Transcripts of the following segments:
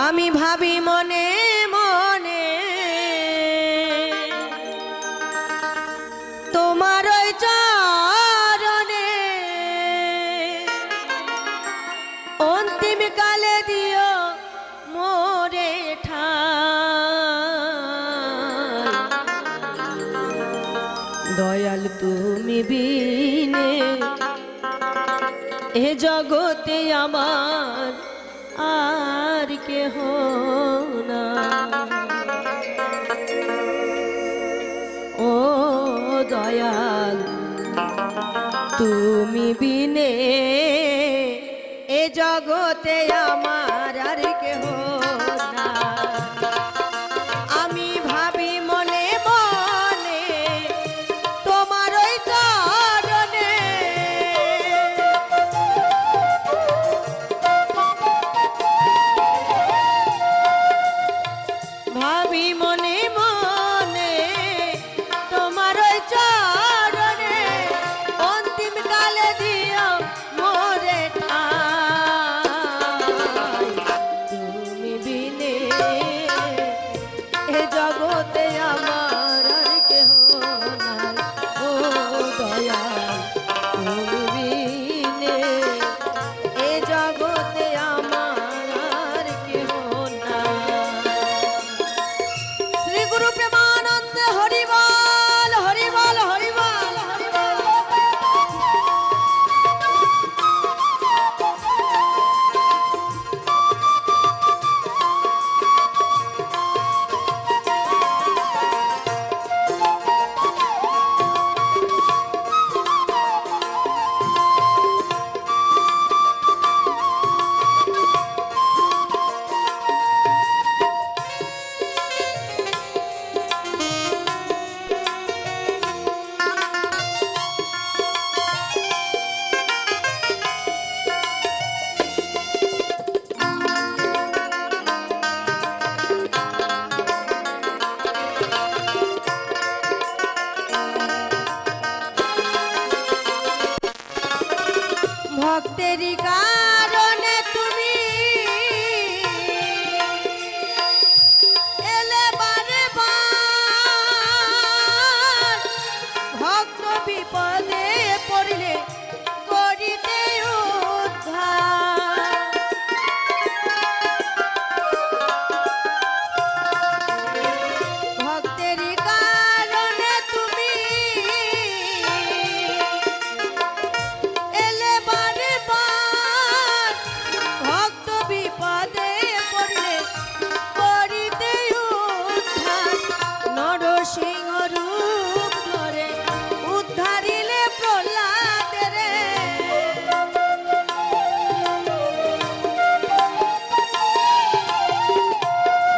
আমি ভাবি মনে মনে তোমার ওই চরণে অন্তিম কালে দিও মোরে ঠাই দয়াল তুমি বিনে এ জগতে আমার আর কেহ না। ও দয়াল তুমি বিনে এ জগতে আমার আর কেহ না। আমি ভাবি মনে মনে তোমার ওই চরণে ভাবি মনে মনে তোমার ওই চরণে অন্তিম কালে দিও মোরে ঠাই তুমি বিনে এ জগতে আমার আর কেহ নাই। ও দয়াল তুমি বিনে এ জগতে আমার আর কেহ নাই। শ্রী গুরু প্রেমানন্দ হরি বল হরি বল হরি বল হরি বল। ভক্তেরই কারণে তুমি এলে বারে বার ভক্ত বিপদে পড়লে করিতে উদ্ধার। ভক্তেরই কারণে তুমি এলে বারে বার ভক্ত বিপদে পড়লে করিতে উদ্ধার। নরসিংহ রূপ ধরে উদ্ধারিলে প্রহ্লাদের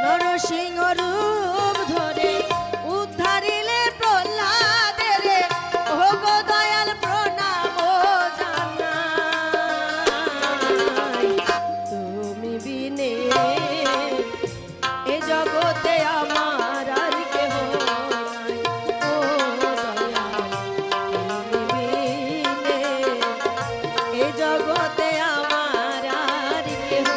নরসিংহ রূপ ধরে উদ্ধারিলে প্রহ্লাদের ও গো দয়াল প্রণাম জানাই তুমি বিনে এ জগতে আমার আর কেহ নাই। ও দয়াল তুমি বিনে এ জগতে আমার আর কেহ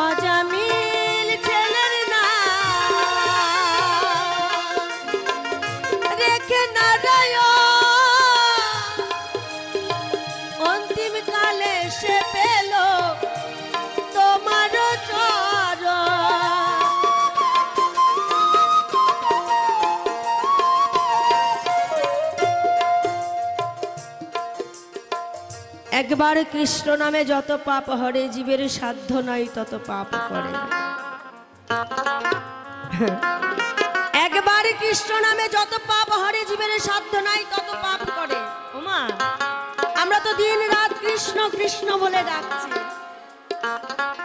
অজামিল ছেলের নাম রেখে নারায়ণ অন্তিম কালে সে পেল তোমার চরণ। একবার কৃষ্ণ নামে যত পাপ হরে জীবের সাধ্য নাই তত পাপ করে। একবার কৃষ্ণ নামে যত পাপ হরে জীবের সাধ্য নাই তত পাপ দিন রাত কৃষ্ণ কৃষ্ণ বলে ডাকছি,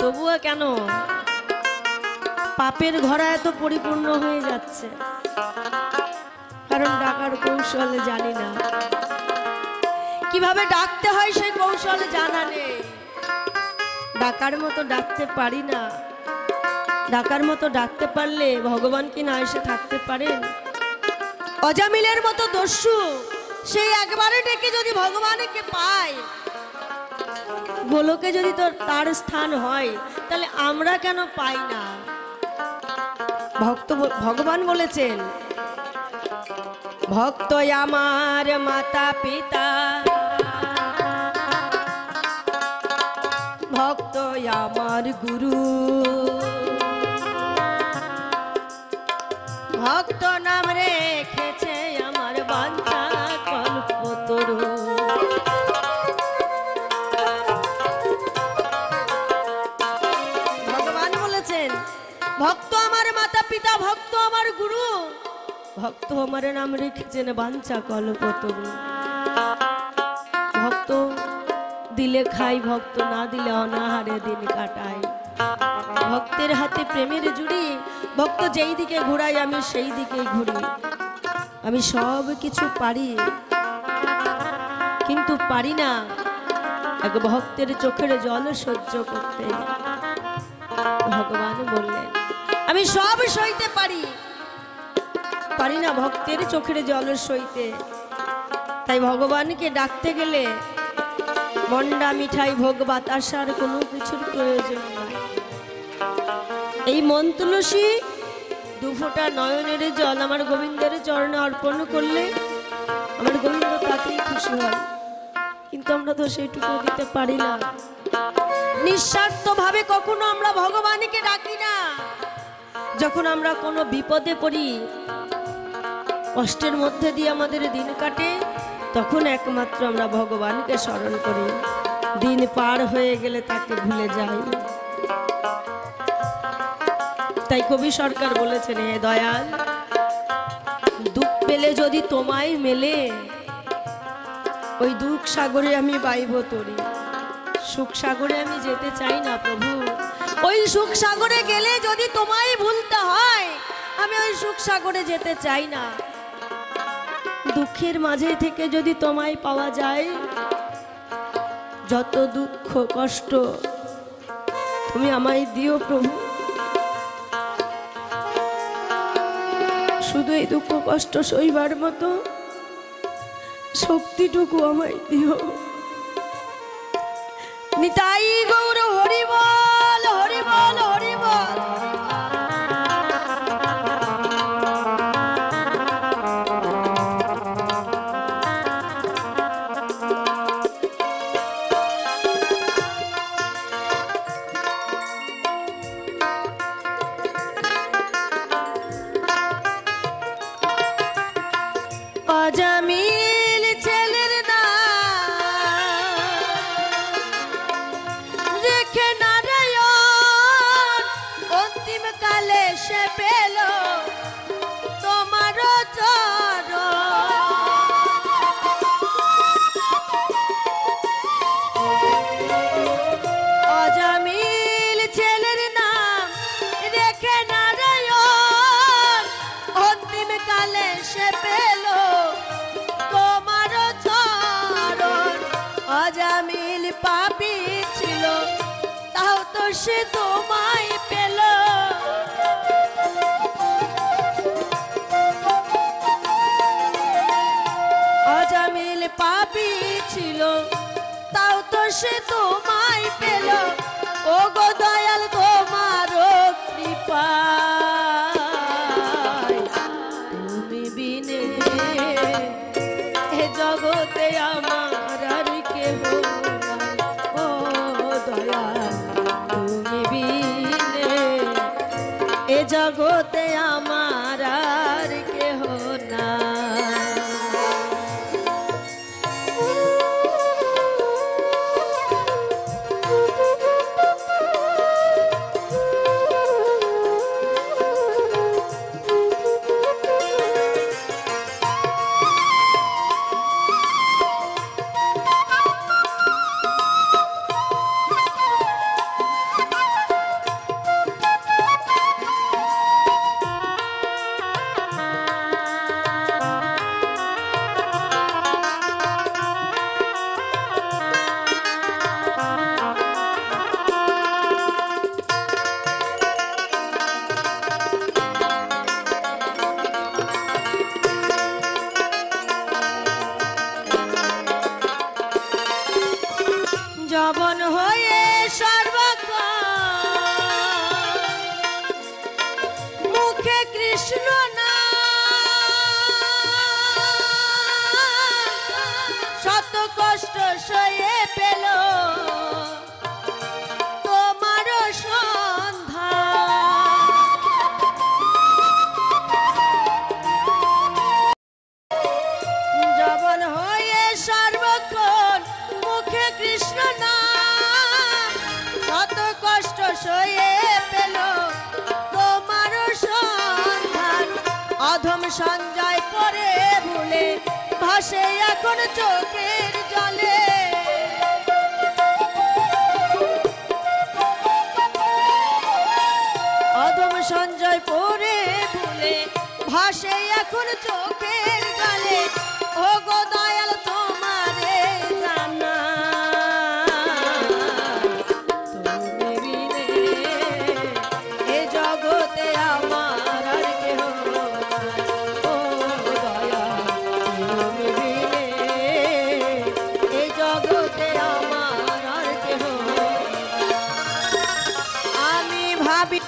তবুও কেন পাপের ঘোড়া এত পরিপূর্ণ হয়ে যাচ্ছে? কারণ ডাকার কৌশল জানি না, কিভাবে ডাকতে হয় সেই কৌশল জানা নেই। ডাকার মতো ডাকতে পারি না। ডাকার মতো ডাকতে পারলে ভগবান কি না এসে থাকতে পারেন? অজামিলের মতো দস্যু সেই একবারে ডেকে যদি ভগবানকে পায়, গোলকে যদি তার স্থান হয়, তাহলে আমরা কেন পাই না? ভগবান বলেছেন, ভক্ত আমার মাতা পিতা, ভক্ত আমার গুরু, ভক্ত নাম রেখেছে আমার বাঞ্ছা কল্পতরু। ভগবান বলেছেন, ভক্ত আমার মাতা পিতা, ভক্ত আমার গুরু, ভক্ত আমার নাম রেখেছেন বাঞ্ছা কল্পতরু। ভক্ত দিলে খাই, ভক্ত না দিলে অনাহারে দিন কাটাই। ভক্তের হাতে প্রেমের জুড়ি, ভক্ত যেই দিকে ঘুরাই আমি সেই দিকেই ঘুরি। আমি সব কিছু পারি, কিন্তু পারি না এক ভক্তের চোখের জল সহ্য করতে। ভগবান বললেন, আমি সব সইতে পারি, পারি না ভক্তের চোখের জল সইতে। তাই ভগবানকে ডাকতে গেলে মন্ডা মিঠাই ভোগ বাতাসার কোনো কিছুর প্রয়োজন নাই। এই মন তুলসী দুফোঁটা নয়নের জল আমার গোবিন্দের চরণে অর্পণ করলে আমার গোবিন্দ তাতেই খুশি হয়। কিন্তু আমরা তো সেইটুকু দিতে পারি না। নিঃস্বার্থ ভাবে কখনো আমরা ভগবানকে ডাকি না। যখন আমরা কোনো বিপদে পড়ি, কষ্টের মধ্যে দিয়ে আমাদের দিন কাটে, তখন একমাত্র আমরা ভগবানকে স্মরণ করি। দিন পার হয়ে গেলে তাকে ভুলে যাই। তাই কবি সরকার বলেছেন, হে দয়াল, দুঃখ পেলে যদি তোমায় মেলে, ওই দুঃখ সাগরে আমি বাইব তরি। সুখ সাগরে আমি যেতে চাই না প্রভু। ওই সুখ সাগরে গেলে যদি তোমায় ভুলতে হয়, আমি ওই সুখ সাগরে যেতে চাই না। দুঃখের মাঝে থেকে যদি তোমায় পাওয়া যায়, যত দুঃখ কষ্ট তুমি আমায় দিও প্রভু। শুধু এই দুঃখ কষ্ট সইবার মতো শক্তিটুকু আমায় দিও। নিতাই গৌর হরি বল, হরি বল, হরি বল। অজামিল ছেলের নাম রেখে নারায়ণ, অন্তিম কালে সে পেল তোমার চরণ। অজামিল ছেলের নাম রেখে নারায়ণ, অন্তিম কালে সে পেল তোমার চরণ। অজামিল পাপী ছিল, তাও তো সে তোমায় পেল। অজামিল পাপী ছিল, তাও তো সে তোমায় পেল। ও গো দয়াল তোমার কৃপা, তুমি বিনে জগতে আমার আর কেহ নাই। ও দয়াল তুমি বিনে এ জগতে আমার আর কেহ নাই। কষ্ট সয়ে পেল তোমার সন্ধান, যবন হয়ে সর্বক্ষণ মুখে কৃষ্ণ নাম, কত কষ্ট সয়ে পেল তোমার সন্ধান। অধম সঞ্জয় পরে ভুলে ভাসে এখন চোখের জলে, অধম সঞ্জয় পরে ভুলে ভাসে এখন চোখের জলে। ও গো দয়াল তোমারে জানা, তুমি বিনে এ জগতে আমার আর কেহ নাই। ও দয়াল তুমি বিনে এ জগতে আমার আর কেহ নাই। আমি ভাবি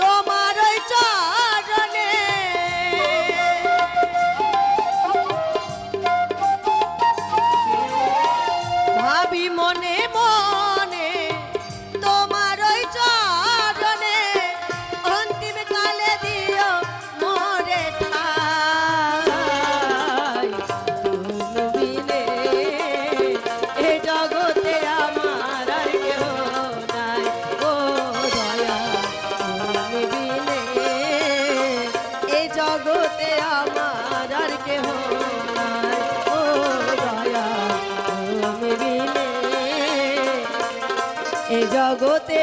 তোমার চরণে, ভাবি মনে মনে তোমার চরণে, অন্তিম কালে দিও মোরে ঠাই। তুমি বিনে এ জগতে আমার আর কেহ নাই। ও দয়া তুমি বিনে এ জগতে আমার আর কেহ নাই। ও দয়া তুমি বিনে এ জগতে